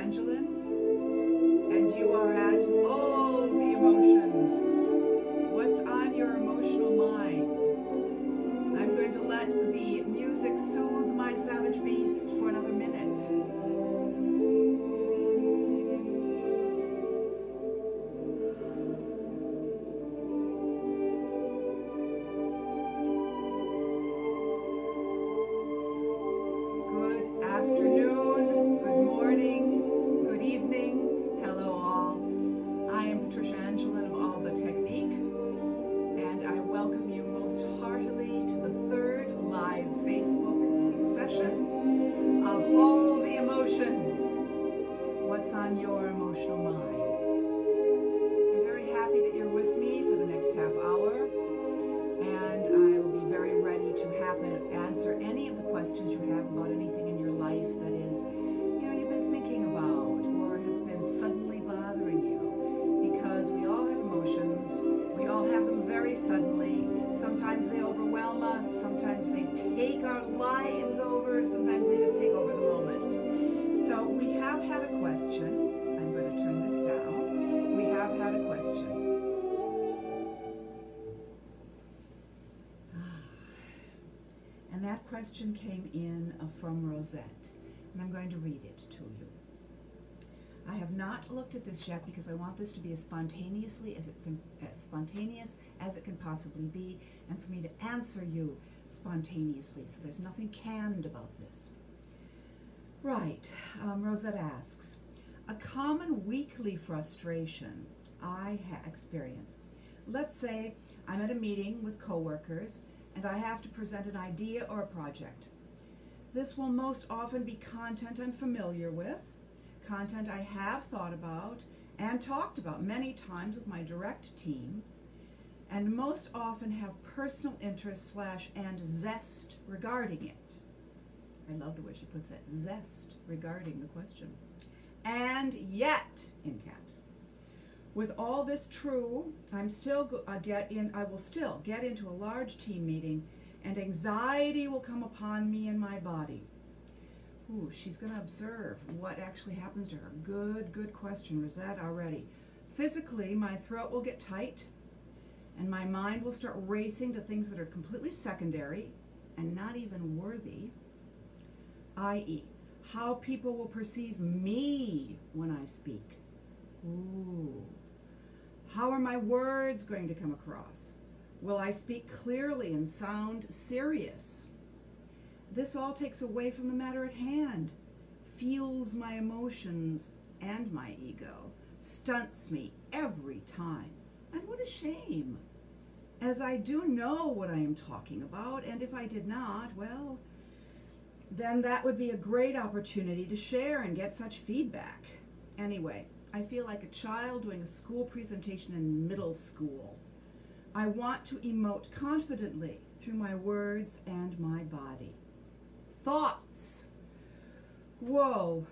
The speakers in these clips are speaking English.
Angelin, and you are at All the Emotions. What's on your emotional mind? I'm going to let the music soothe my savage beast for another minute. What's on your emotional mind? I'm very happy that you're with me for the next half hour, and I will be very ready to answer any of the questions you have about anything in your life that is, you've been thinking about or has been suddenly bothering you, because we all have emotions. We all have them very suddenly. Sometimes they overwhelm us. Sometimes they take our lives over. Sometimes they just take over the moment. So we have had a question. I'm going to turn this down. We have had a question. And that question came in from Rosette. And I'm going to read it to you. I have not looked at this yet because I want this to be as spontaneous as it can possibly be, and for me to answer you spontaneously. So there's nothing canned about this. Right, Rosette asks, a common weekly frustration I experience. Let's say I'm at a meeting with coworkers and I have to present an idea or a project. This will most often be content I'm familiar with, content I have thought about and talked about many times with my direct team, and most often have personal interest and zest regarding it. I love the way she puts that, zest regarding the question. And yet, in caps, with all this true, I will still get into a large team meeting, and anxiety will come upon me and my body. Ooh, she's going to observe what actually happens to her. Good question, Rosette, already. Physically, my throat will get tight, and my mind will start racing to things that are completely secondary and not even worthy, i.e., how people will perceive me when I speak. Ooh. How are my words going to come across? Will I speak clearly and sound serious? This all takes away from the matter at hand, fuels my emotions and my ego, stunts me every time. And what a shame, as I do know what I am talking about, and if I did not, well, then that would be a great opportunity to share and get such feedback. Anyway, I feel like a child doing a school presentation in middle school. I want to emote confidently through my words and my body. Thoughts? Whoa.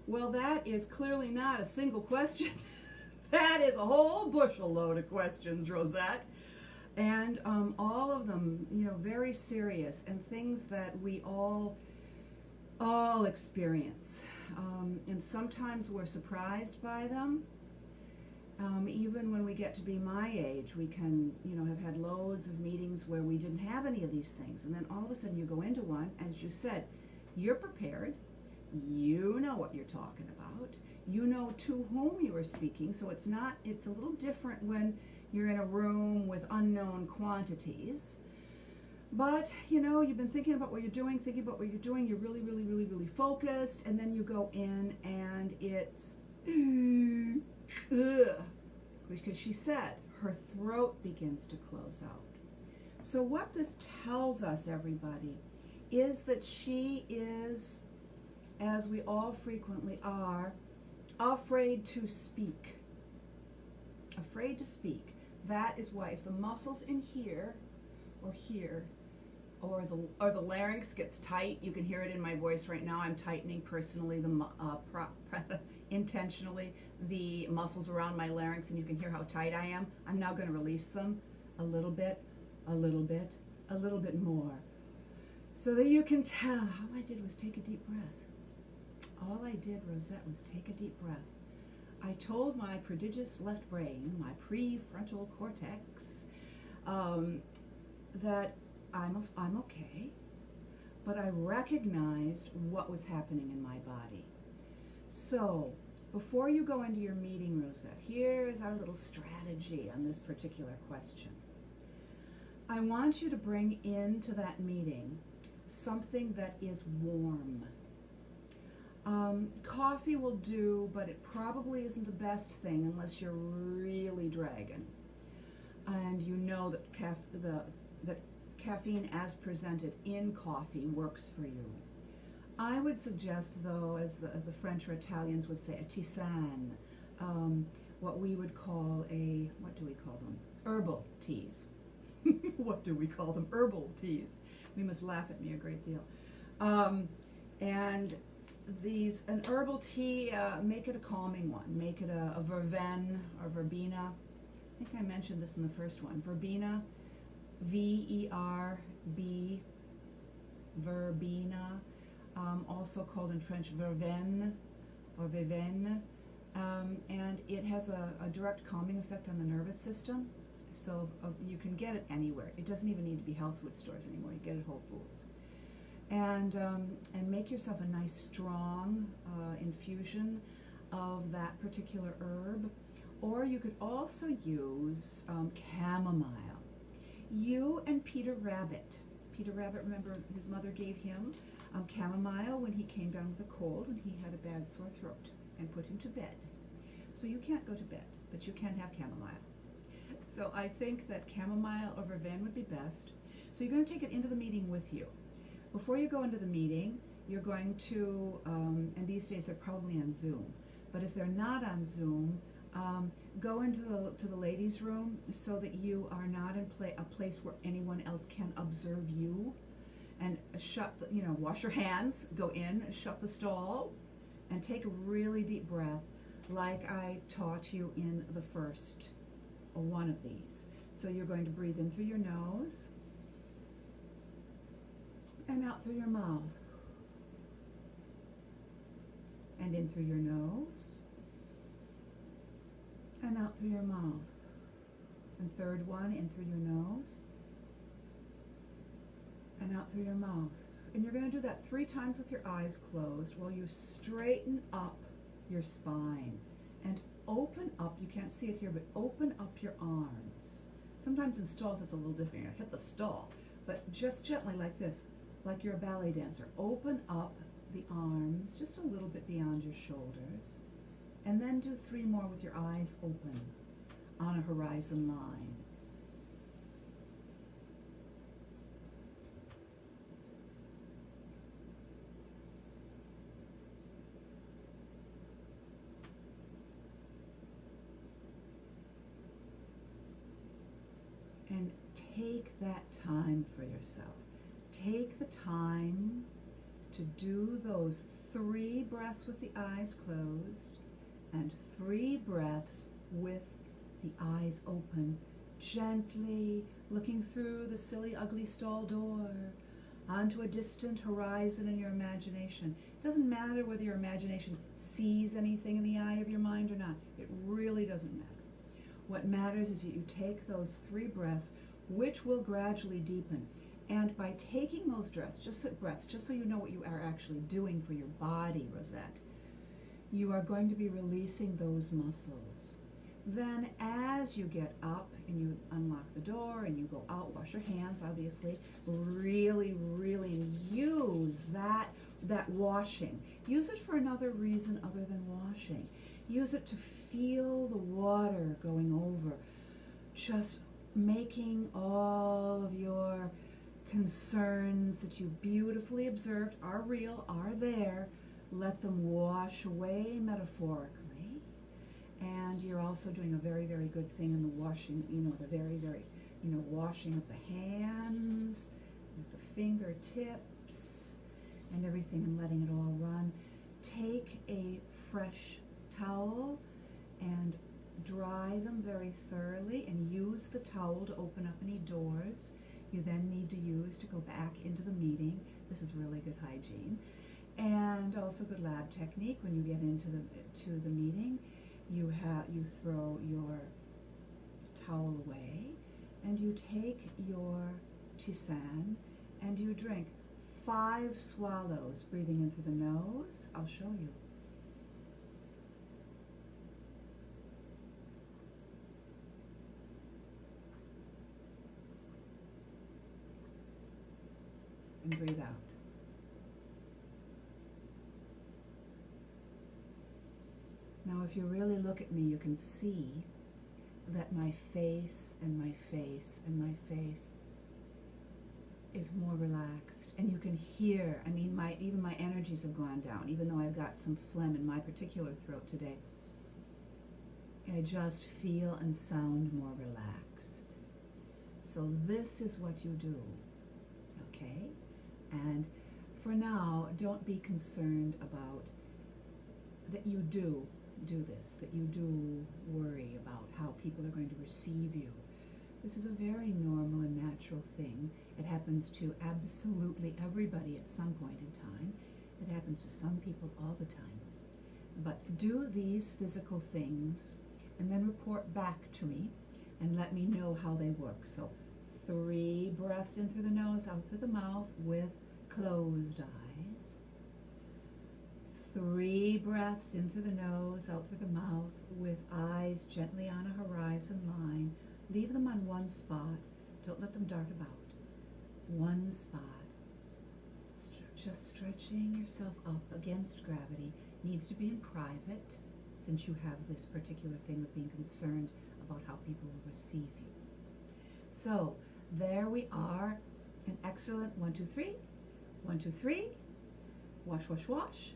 Well, that is clearly not a single question. That is a whole bushel load of questions, Rosette. And all of them, very serious, and things that we all experience. And sometimes we're surprised by them. Even when we get to be my age, we can, have had loads of meetings where we didn't have any of these things. And then all of a sudden you go into one, as you said, you're prepared. You know what you're talking about. You know to whom you are speaking. So it's a little different when you're in a room with unknown quantities. But, you've been thinking about what you're doing, you're really, really, really, really focused, and then you go in and it's, because she said her throat begins to close out. So what this tells us, everybody, is that she is, as we all frequently are, afraid to speak. Afraid to speak. That is why if the muscles in here, or the larynx gets tight, you can hear it in my voice right now. I'm tightening personally, intentionally, the muscles around my larynx, and you can hear how tight I am. I'm now going to release them a little bit, a little bit, a little bit more, so that you can tell. All I did was take a deep breath. all I did, Rosette, was take a deep breath. I told my prodigious left brain, my prefrontal cortex, that I'm okay, but I recognized what was happening in my body. So, before you go into your meeting, Rosette, here is our little strategy on this particular question. I want you to bring into that meeting something that is warm. Coffee will do, but it probably isn't the best thing unless you're really dragging. And you know that caffeine as presented in coffee works for you. I would suggest, though, as the French or Italians would say, a tisane, what we would call what do we call them? Herbal teas. What do we call them? Herbal teas. We must laugh at me a great deal. And an herbal tea, make it a calming one. Make it a verveine or verbena. I think I mentioned this in the first one. Verbena, V-E-R-B, verbena, also called in French verveine or verveine. And it has a direct calming effect on the nervous system. So you can get it anywhere. It doesn't even need to be health food stores anymore. You get it at Whole Foods. And make yourself a nice strong infusion of that particular herb. Or you could also use chamomile. You and Peter Rabbit. Peter Rabbit, remember his mother gave him chamomile when he came down with a cold, when he had a bad sore throat, and put him to bed. So you can't go to bed, but you can have chamomile. So I think that chamomile or verveine would be best. So you're going to take it into the meeting with you. Before you go into the meeting, you're going to, and these days they're probably on Zoom, but if they're not on Zoom, go into the ladies' room so that you are not in a place where anyone else can observe you, and wash your hands, go in, shut the stall, and take a really deep breath like I taught you in the first one of these. So you're going to breathe in through your nose and out through your mouth, and in through your nose and out through your mouth. And third one, in through your nose and out through your mouth. And you're going to do that 3 times with your eyes closed while you straighten up your spine and open up, you can't see it here, but open up your arms. Sometimes in stalls it's a little different. You hit the stall, but just gently like this, like you're a ballet dancer. Open up the arms just a little bit beyond your shoulders, and then do 3 more with your eyes open on a horizon line. And take that time for yourself. Take the time to do those 3 breaths with the eyes closed and 3 breaths with the eyes open, gently looking through the silly, ugly stall door onto a distant horizon in your imagination. It doesn't matter whether your imagination sees anything in the eye of your mind or not. It really doesn't matter. What matters is that you take those 3 breaths, which will gradually deepen. And by taking those breaths, just so you know what you are actually doing for your body, Rosette, you are going to be releasing those muscles. Then as you get up and you unlock the door and you go out, wash your hands, obviously, really, really use that washing. Use it for another reason other than washing. Use it to feel the water going over, just making all of your concerns that you beautifully observed are real, are there. Let them wash away metaphorically. And you're also doing a very, very good thing in the washing, the very, very, washing of the hands, with the fingertips and everything, and letting it all run. Take a fresh towel and dry them very thoroughly, and use the towel to open up any doors you then need to use to go back into the meeting. This is really good hygiene. And also good lab technique. When you get into the meeting, you throw your towel away and you take your tisane and you drink 5 swallows, breathing in through the nose. I'll show you. And breathe out. Now, if you really look at me, you can see that my face and my face and my face is more relaxed. And you can hear, I mean, even my energies have gone down, even though I've got some phlegm in my particular throat today. I just feel and sound more relaxed. So this is what you do, okay? And for now, don't be concerned about that you do this, that you do worry about how people are going to receive you. This is a very normal and natural thing. It happens to absolutely everybody at some point in time. It happens to some people all the time. But do these physical things and then report back to me and let me know how they work. So 3 breaths in through the nose, out through the mouth with closed eyes. 3 breaths in through the nose, out through the mouth with eyes gently on a horizon line. Leave them on one spot. Don't let them dart about. One spot. Just stretching yourself up against gravity. Needs to be in private, since you have this particular thing of being concerned about how people will receive you. So there we are. An excellent 1, 2, 3. 1, 2, 3. Wash, wash, wash.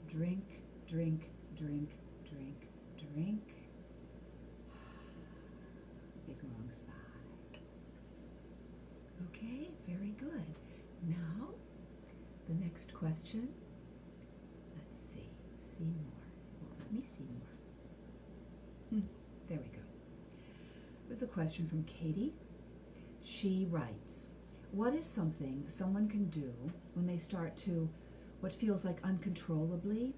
Drink, drink, drink, drink, drink. Big long sigh. Okay, very good. Now, the next question. Let's see. See more. Well, let me see more. There we go. There's a question from Katie. She writes, what is something someone can do when they start to what feels like uncontrollably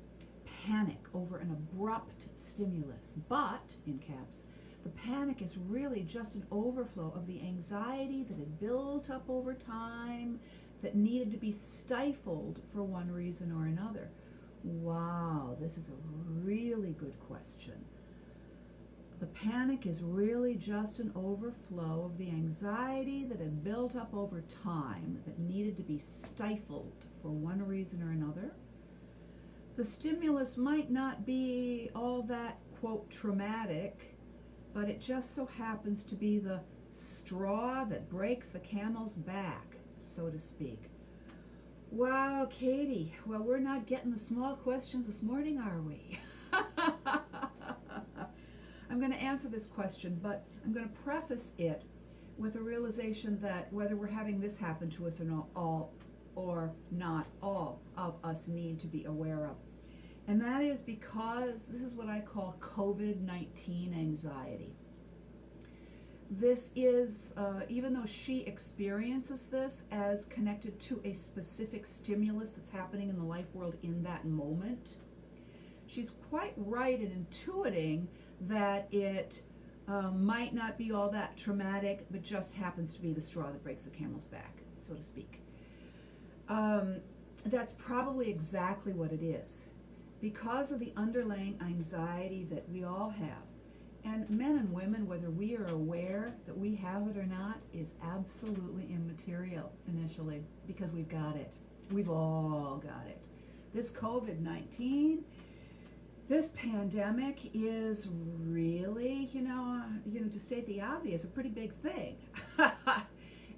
panic over an abrupt stimulus? But, in caps, the panic is really just an overflow of the anxiety that had built up over time that needed to be stifled for one reason or another. Wow, this is a really good question. The panic is really just an overflow of the anxiety that had built up over time that needed to be stifled for one reason or another. The stimulus might not be all that, quote, traumatic, but it just so happens to be the straw that breaks the camel's back, so to speak. Wow, Katie, well, we're not getting the small questions this morning, are we? I'm going to answer this question, but I'm going to preface it with a realization that whether we're having this happen to us or not, all of us need to be aware of. And that is because this is what I call COVID-19 anxiety. This is, even though she experiences this as connected to a specific stimulus that's happening in the life world in that moment, she's quite right in intuiting that it might not be all that traumatic, but just happens to be the straw that breaks the camel's back, so to speak. That's probably exactly what it is. Because of the underlying anxiety that we all have, and men and women, whether we are aware that we have it or not, is absolutely immaterial initially, because we've got it. We've all got it. This COVID-19, this pandemic is really, to state the obvious, a pretty big thing.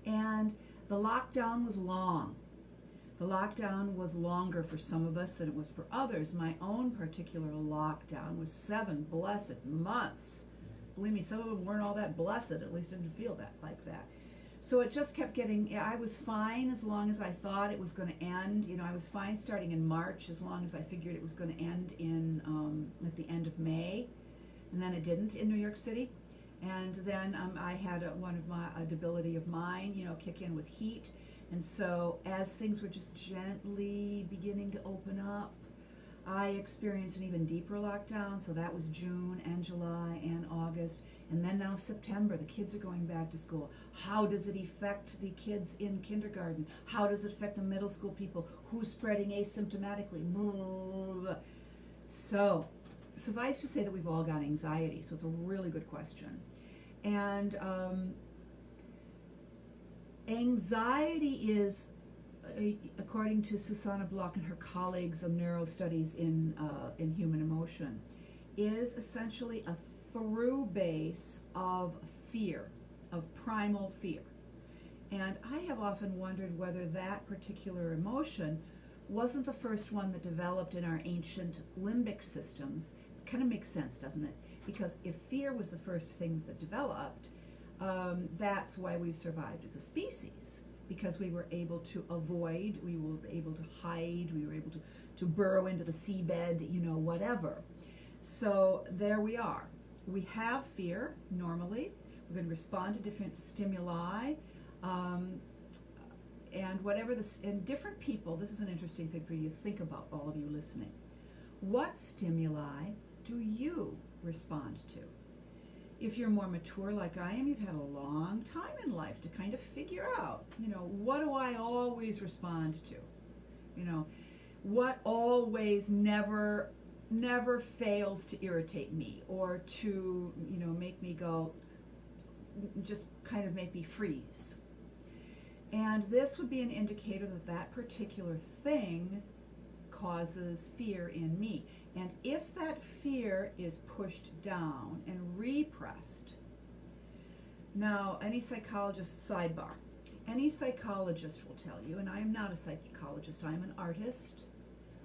And the lockdown was long. The lockdown was longer for some of us than it was for others. My own particular lockdown was 7 blessed months. Believe me, some of them weren't all that blessed, at least I didn't feel that like that. So it just kept getting, I was fine as long as I thought it was going to end. I was fine starting in March as long as I figured it was going to end at the end of May. And then it didn't in New York City. And then I had a debility of mine, kick in with heat. And so as things were just gently beginning to open up, I experienced an even deeper lockdown. So that was June and July and August. And then now September, the kids are going back to school. How does it affect the kids in kindergarten? How does it affect the middle school people? Who's spreading asymptomatically? So, suffice to say that we've all got anxiety. So it's a really good question. And anxiety is, according to Susanna Block and her colleagues of neurostudies in human emotion, is essentially a through base of fear, of primal fear. And I have often wondered whether that particular emotion wasn't the first one that developed in our ancient limbic systems. It kind of makes sense, doesn't it? Because if fear was the first thing that developed, that's why we've survived as a species, because we were able to avoid, we were able to hide, we were able to burrow into the seabed, whatever. So there we are. We have fear normally. We're going to respond to different stimuli. And whatever this, and different people, this is an interesting thing for you to think about, all of you listening. What stimuli do you respond to? If you're more mature like I am, you've had a long time in life to kind of figure out, what do I always respond to? What always never fails to irritate me or to, make me go, just kind of make me freeze. And this would be an indicator that that particular thing causes fear in me. And if that fear is pushed down and repressed, now any psychologist, sidebar, any psychologist will tell you, and I am not a psychologist, I'm an artist,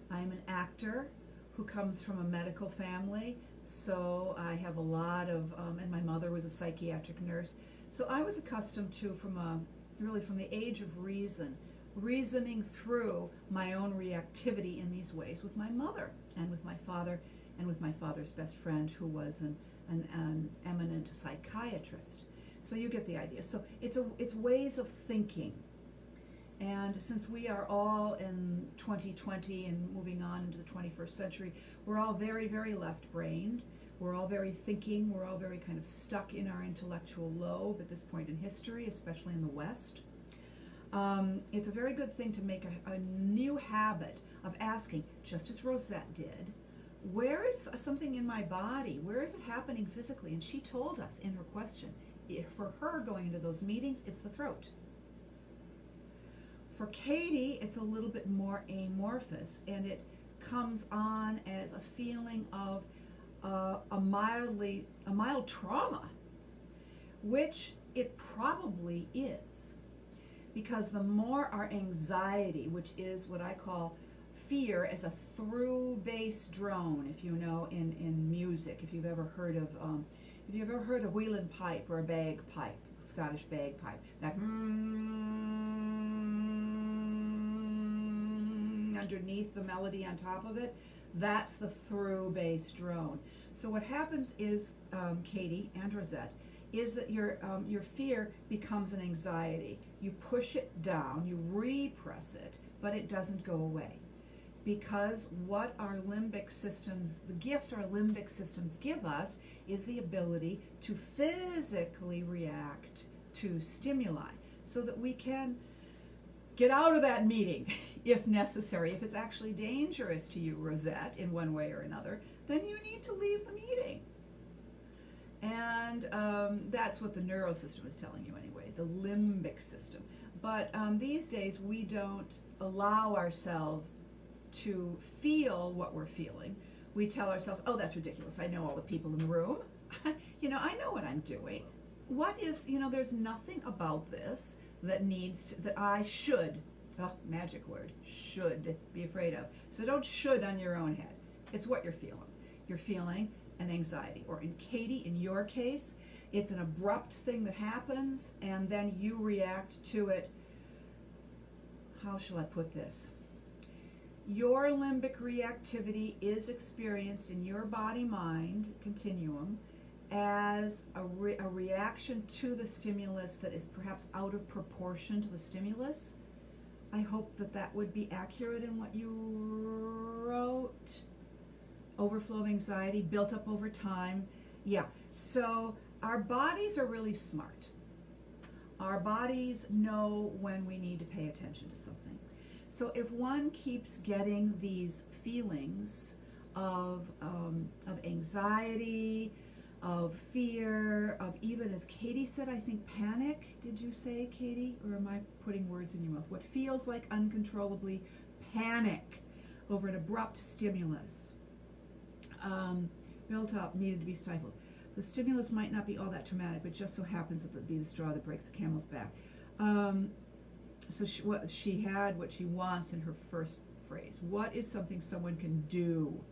I'm an actor who comes from a medical family, so I have a lot of, and my mother was a psychiatric nurse, so I was accustomed to, from the age of reasoning through my own reactivity in these ways with my mother and with my father and with my father's best friend, who was an eminent psychiatrist. So you get the idea. So it's ways of thinking. And since we are all in 2020 and moving on into the 21st century, we're all very, very left-brained. We're all very thinking. We're all very kind of stuck in our intellectual lobe at this point in history, especially in the West. It's a very good thing to make a new habit of asking, just as Rosette did, where is something in my body? Where is it happening physically? And she told us in her question, for her going into those meetings, it's the throat. For Katie, it's a little bit more amorphous, and it comes on as a feeling of a mild trauma, which it probably is. Because the more our anxiety, which is what I call fear as a through bass drone, if you know, in music, if you've ever heard of wheelin' pipe or a bagpipe, Scottish bagpipe, that underneath the melody on top of it, that's the through bass drone. So what happens is, Katie and Rosette, is that your fear becomes an anxiety. You push it down, you repress it, but it doesn't go away. Because what our limbic systems, the gift our limbic systems give us, is the ability to physically react to stimuli so that we can get out of that meeting if necessary. If it's actually dangerous to you, Rosette, in one way or another, then you need to leave the meeting. And that's what the neurosystem is telling you anyway, the limbic system. But these days we don't allow ourselves to feel what we're feeling. We tell ourselves, oh, that's ridiculous. I know all the people in the room. I know what I'm doing. What is, there's nothing about this that that I should, magic word, should be afraid of. So don't should on your own head. It's what you're feeling. You're feeling an anxiety. Or in Katie, in your case, it's an abrupt thing that happens and then you react to it. How shall I put this? Your limbic reactivity is experienced in your body-mind continuum as a reaction to the stimulus that is perhaps out of proportion to the stimulus. I hope that that would be accurate in what you wrote. Overflow of anxiety built up over time. Yeah, so our bodies are really smart. Our bodies know when we need to pay attention to something. So if one keeps getting these feelings of anxiety, of fear, of even, as Katie said, I think panic. Did you say, Katie? Or am I putting words in your mouth? What feels like uncontrollably panic over an abrupt stimulus. Built up, needed to be stifled. The stimulus might not be all that traumatic, but just so happens that it'll be the straw that breaks the camel's back. So what she had, what she wants in her first phrase. What is something someone can do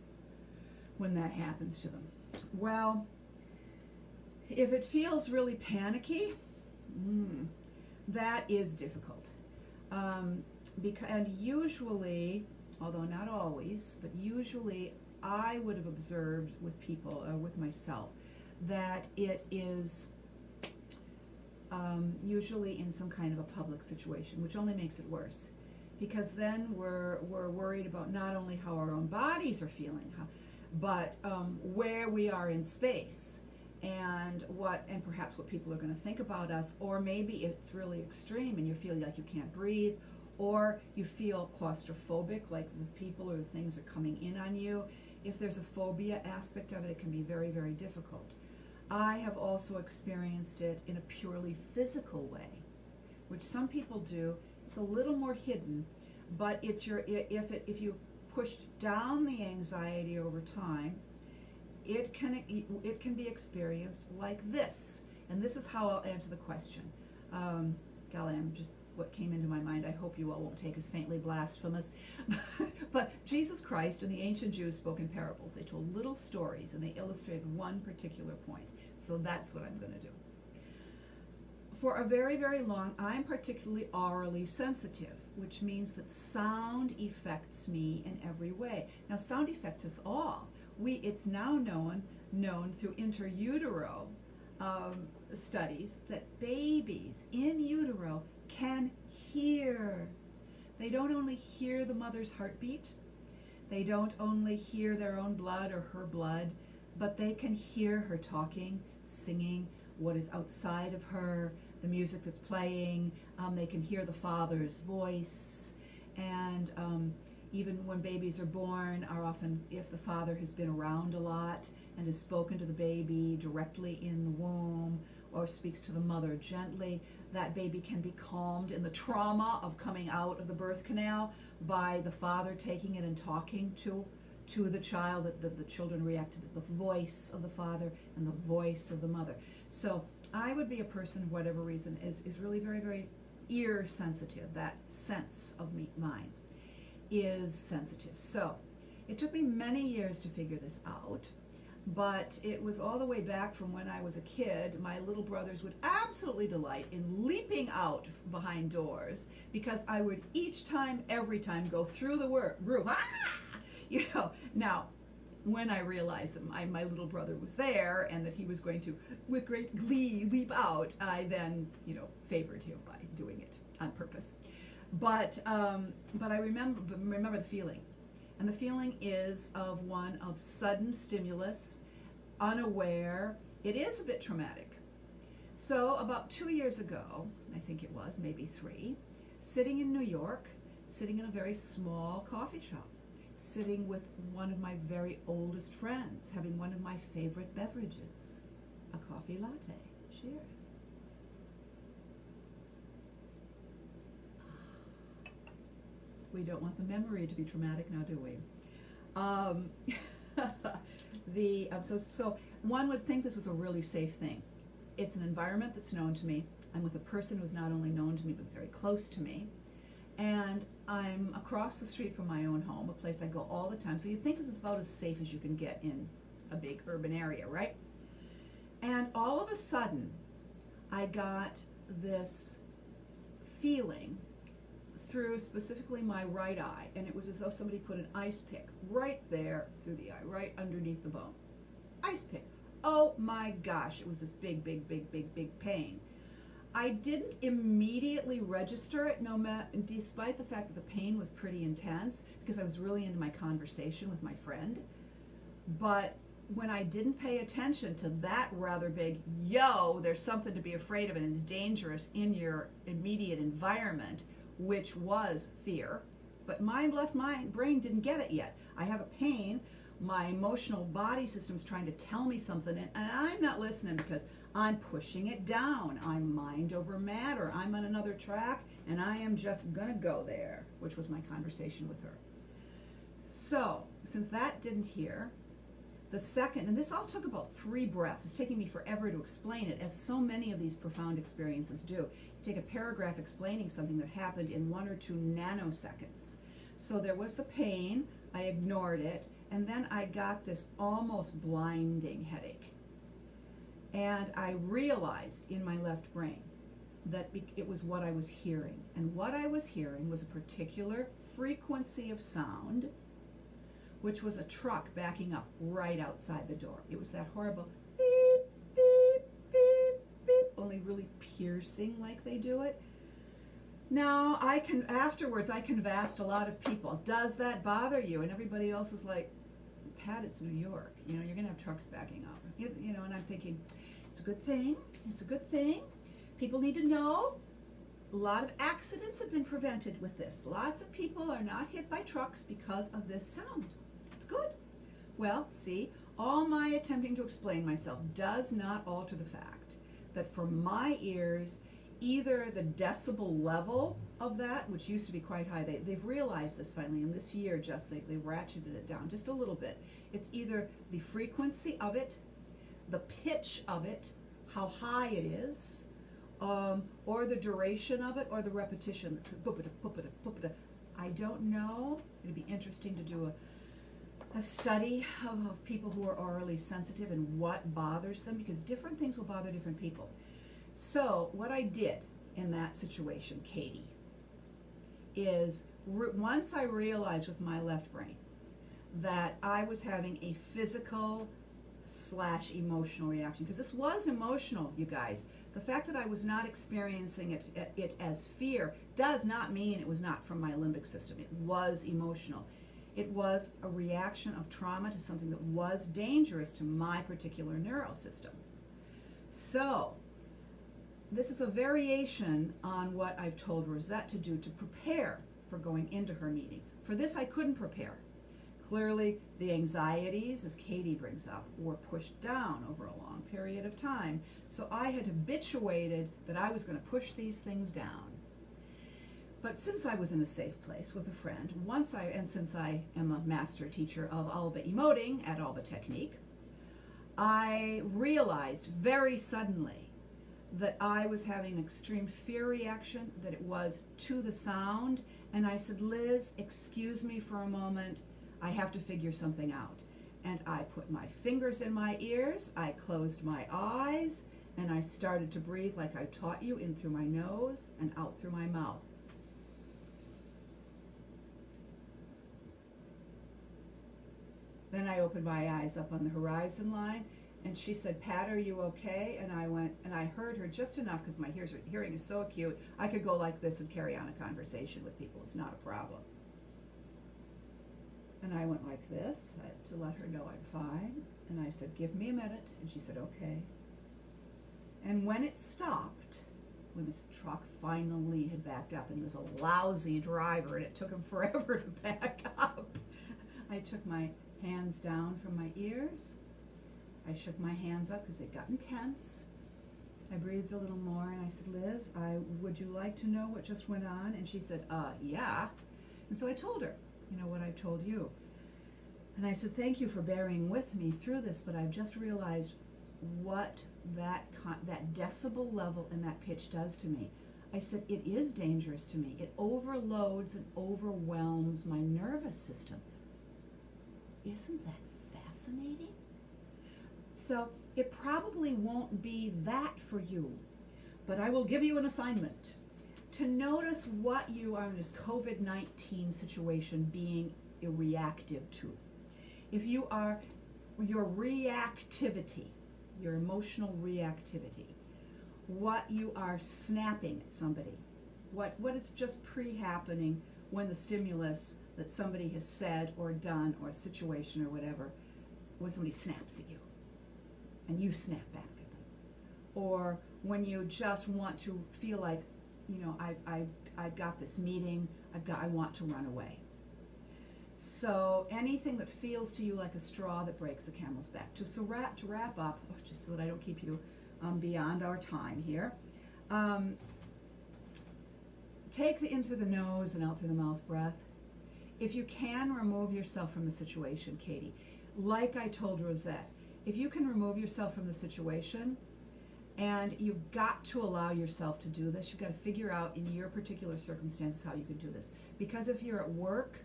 when that happens to them? Well, if it feels really panicky, that is difficult. And usually, although not always, but usually I would have observed with people, with myself, that it is usually in some kind of a public situation, which only makes it worse. Because then we're worried about not only how our own bodies are feeling, but where we are in space, and perhaps what people are going to think about us, or maybe it's really extreme and you feel like you can't breathe, or you feel claustrophobic, like the people or the things are coming in on you. If there's a phobia aspect of it, it can be very, very difficult. I have also experienced it in a purely physical way, which some people do. It's a little more hidden, but it's if you pushed down the anxiety over time, it can be experienced like this. And this is how I'll answer the question. Golly, I'm just what came into my mind. I hope you all won't take as faintly blasphemous. But Jesus Christ and the ancient Jews spoke in parables. They told little stories and they illustrated one particular point. So that's what I'm going to do. For a very, very long, I'm particularly aurally sensitive, which means that sound affects me in every way. Now, sound affects us all. It's now known through inter-utero studies that babies in utero can hear. They don't only hear the mother's heartbeat, they don't only hear their own blood or her blood, but they can hear her talking, singing, what is outside of her, the music that's playing. They can hear the father's voice, and even when babies are born, are often, if the father has been around a lot and has spoken to the baby directly in the womb, or speaks to the mother gently, that baby can be calmed in the trauma of coming out of the birth canal by the father taking it and talking to the child. That the children react to the voice of the father and the voice of the mother. So I would be a person, for whatever reason, is really very, very ear sensitive. That sense of mine is sensitive. So it took me many years to figure this out. But it was all the way back from when I was a kid. My little brothers would absolutely delight in leaping out behind doors because I would every time go through the roof. Now, when I realized that my little brother was there and that he was going to, with great glee, leap out, I then, favored him by doing it on purpose. But I remember the feeling. And the feeling is of one of sudden stimulus, unaware. It is a bit traumatic. So about 2 years ago, I think it was, maybe 3, sitting in New York, sitting in a very small coffee shop, sitting with one of my very oldest friends, having one of my favorite beverages, a coffee latte. Cheers. We don't want the memory to be traumatic now, do we? So one would think this was a really safe thing. It's an environment that's known to me. I'm with a person who's not only known to me, but very close to me. And I'm across the street from my own home, a place I go all the time. So you think this is about as safe as you can get in a big urban area, right? And all of a sudden, I got this feeling through specifically my right eye, and it was as though somebody put an ice pick right there through the eye, right underneath the bone. Ice pick, oh my gosh, it was this big, big, big, big, big pain. I didn't immediately register it, despite the fact that the pain was pretty intense, because I was really into my conversation with my friend. But when I didn't pay attention to that rather big, there's something to be afraid of and it's dangerous in your immediate environment, which was fear, but my brain didn't get it yet. I have a pain, my emotional body system's trying to tell me something, and I'm not listening because I'm pushing it down. I'm mind over matter. I'm on another track, and I am just gonna go there, which was my conversation with her. So, since that didn't hear, the second, and this all took about 3 breaths. It's taking me forever to explain it, as so many of these profound experiences do. You take a paragraph explaining something that happened in 1 or 2 nanoseconds. So there was the pain, I ignored it, and then I got this almost blinding headache. And I realized in my left brain that it was what I was hearing. And what I was hearing was a particular frequency of sound, which was a truck backing up right outside the door. It was that horrible beep, beep, beep, beep, only really piercing like they do it. Now, afterwards I canvassed a lot of people. Does that bother you? And everybody else is like, Pat, it's New York. You're gonna have trucks backing up. And I'm thinking, it's a good thing. It's a good thing. People need to know. A lot of accidents have been prevented with this. Lots of people are not hit by trucks because of this sound. It's good. Well, see, all my attempting to explain myself does not alter the fact that for my ears, either the decibel level of that, which used to be quite high, they've realized this finally in this year, they ratcheted it down just a little bit. It's either the frequency of it, the pitch of it, how high it is, or the duration of it, or the repetition. I don't know. It'd be interesting to do a study of people who are orally sensitive and what bothers them, because different things will bother different people. So what I did in that situation, Katie, is once I realized with my left brain that I was having a physical / emotional reaction, because this was emotional, you guys. The fact that I was not experiencing it as fear does not mean it was not from my limbic system. It was emotional. It was a reaction of trauma to something that was dangerous to my particular neural system. So, this is a variation on what I've told Rosette to do to prepare for going into her meeting. For this, I couldn't prepare. Clearly, the anxieties, as Katie brings up, were pushed down over a long period of time. So I had habituated that I was going to push these things down. But since I was in a safe place with a friend, and since I am a master teacher of Alba emoting at Alba Technique, I realized very suddenly that I was having an extreme fear reaction, that it was to the sound, and I said, Liz, excuse me for a moment, I have to figure something out. And I put my fingers in my ears, I closed my eyes, and I started to breathe like I taught you, in through my nose and out through my mouth. Then I opened my eyes up on the horizon line, and she said, Pat, are you okay? And I went, and I heard her just enough, because my hearing is so acute, I could go like this and carry on a conversation with people. It's not a problem. And I went like this to let her know I'm fine. And I said, give me a minute. And she said, okay. And when it stopped, when this truck finally had backed up, and he was a lousy driver, and it took him forever to back up, I took my hands down from my ears. I shook my hands up because they'd gotten tense. I breathed a little more, and I said, Liz, would you like to know what just went on? And she said, yeah. And so I told her, what I've told you. And I said, thank you for bearing with me through this, but I've just realized what that decibel level and that pitch does to me. I said, it is dangerous to me. It overloads and overwhelms my nervous system. Isn't that fascinating? So it probably won't be that for you, but I will give you an assignment to notice what you are in this COVID-19 situation being reactive to. If your reactivity your emotional reactivity, what you are snapping at somebody, what is just pre-happening when the stimulus that somebody has said or done or a situation or whatever, when somebody snaps at you and you snap back at them, or when you just want to feel like, I've got this meeting, I want to run away. So anything that feels to you like a straw that breaks the camel's back. To wrap up, just so that I don't keep you beyond our time here, take the in through the nose and out through the mouth breath. If you can remove yourself from the situation, Katie, like I told Rosette, if you can remove yourself from the situation, and you've got to allow yourself to do this, you've got to figure out in your particular circumstances how you can do this. Because if you're at work,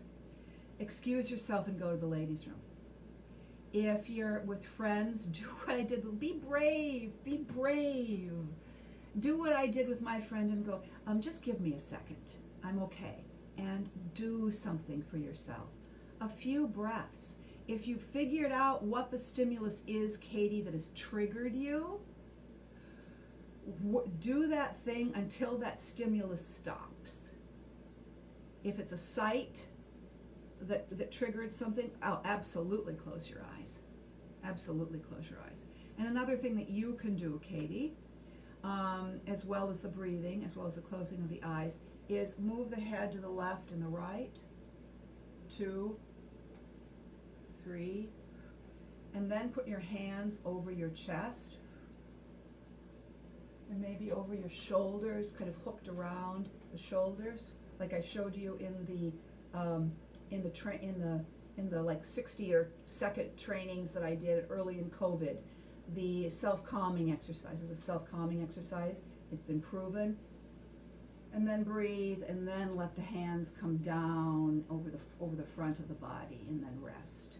excuse yourself and go to the ladies' room. If you're with friends, do what I did. Be brave. Be brave. Do what I did with my friend and go, just give me a second. I'm okay. And do something for yourself. A few breaths. If you figured out what the stimulus is, Katie, that has triggered you, do that thing until that stimulus stops. If it's a sight that triggered something, absolutely close your eyes. Absolutely close your eyes. And another thing that you can do, Katie, as well as the breathing, as well as the closing of the eyes, is move the head to the left and the right. 2, 3, and then put your hands over your chest and maybe over your shoulders, kind of hooked around the shoulders, like I showed you in the like 60 or second trainings that I did early in COVID. The self-calming exercise is a self-calming exercise. It's been proven. And then breathe, and then let the hands come down over the front of the body, and then rest.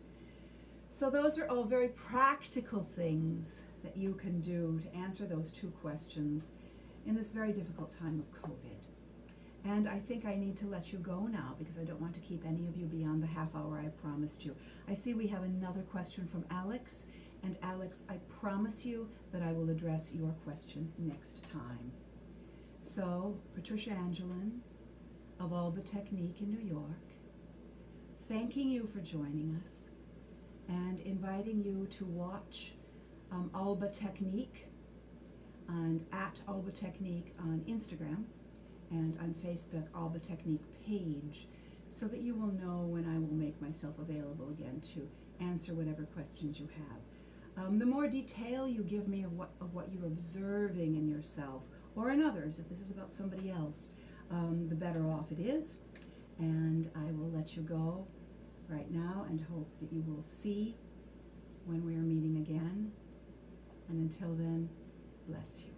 So those are all very practical things that you can do to answer those 2 questions in this very difficult time of COVID. And I think I need to let you go now because I don't want to keep any of you beyond the half hour I promised you. I see we have another question from Alex. And Alex, I promise you that I will address your question next time. So, Patricia Angelin of Alba Technique in New York, thanking you for joining us and inviting you to watch Alba Technique and at Alba Technique on Instagram and on Facebook, Alba Technique page, so that you will know when I will make myself available again to answer whatever questions you have. The more detail you give me of what you're observing in yourself or in others, if this is about somebody else, the better off it is. And I will let you go right now and hope that you will see when we are meeting again. And until then, bless you.